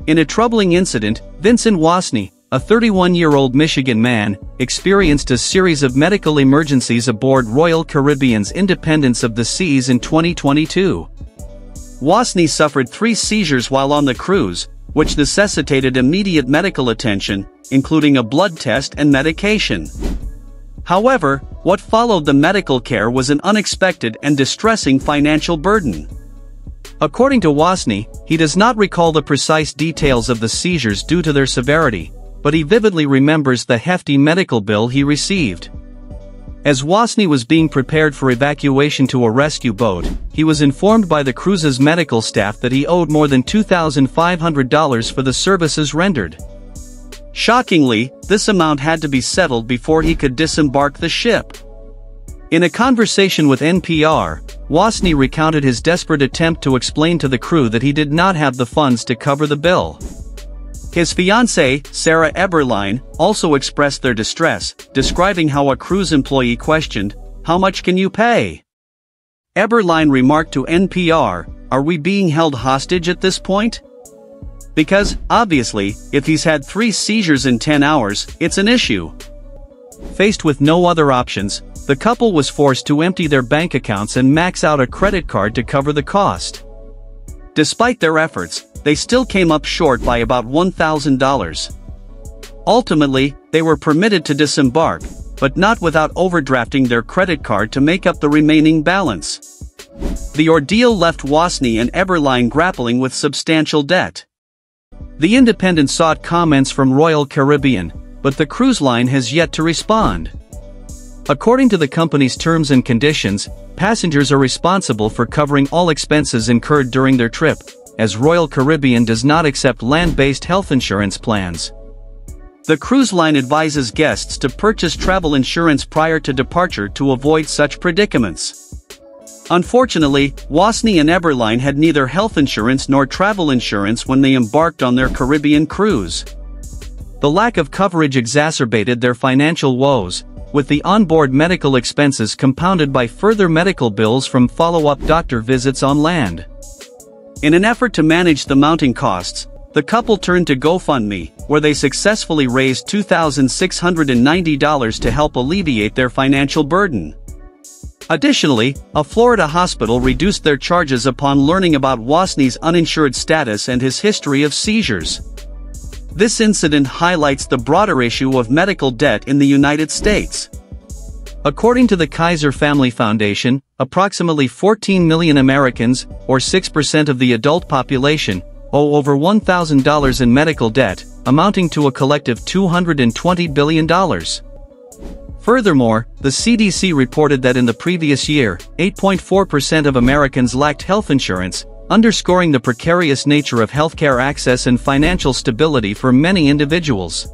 In a troubling incident, Vincent Wasney, a 31-year-old Michigan man, experienced a series of medical emergencies aboard Royal Caribbean's Independence of the Seas in 2022. Wasney suffered 3 seizures while on the cruise, which necessitated immediate medical attention, including a blood test and medication. However, what followed the medical care was an unexpected and distressing financial burden. According to Wasney, he does not recall the precise details of the seizures due to their severity, but he vividly remembers the hefty medical bill he received. As Wasney was being prepared for evacuation to a rescue boat, he was informed by the cruise's medical staff that he owed more than $2,500 for the services rendered. Shockingly, this amount had to be settled before he could disembark the ship. In a conversation with NPR, Wasney recounted his desperate attempt to explain to the crew that he did not have the funds to cover the bill. His fiancée, Sarah Eberline, also expressed their distress, describing how a cruise employee questioned, "How much can you pay?" Eberline remarked to NPR, "Are we being held hostage at this point?" Because, obviously, if he's had 3 seizures in 10 hours, it's an issue. Faced with no other options, the couple was forced to empty their bank accounts and max out a credit card to cover the cost. Despite their efforts, they still came up short by about $1,000. Ultimately, they were permitted to disembark, but not without overdrafting their credit card to make up the remaining balance. The ordeal left Wasney and Eberline grappling with substantial debt. The Independent sought comments from Royal Caribbean, but the cruise line has yet to respond. According to the company's terms and conditions, passengers are responsible for covering all expenses incurred during their trip, as Royal Caribbean does not accept land-based health insurance plans. The cruise line advises guests to purchase travel insurance prior to departure to avoid such predicaments. Unfortunately, Wasney and Eberline had neither health insurance nor travel insurance when they embarked on their Caribbean cruise. The lack of coverage exacerbated their financial woes, with the onboard medical expenses compounded by further medical bills from follow-up doctor visits on land. In an effort to manage the mounting costs, the couple turned to GoFundMe, where they successfully raised $2,690 to help alleviate their financial burden. Additionally, a Florida hospital reduced their charges upon learning about Wasney's uninsured status and his history of seizures. This incident highlights the broader issue of medical debt in the United States. According to the Kaiser Family Foundation, approximately 14 million Americans, or 6% of the adult population, owe over $1,000 in medical debt, amounting to a collective $220 billion. Furthermore, the CDC reported that in the previous year, 8.4% of Americans lacked health insurance, underscoring the precarious nature of healthcare access and financial stability for many individuals.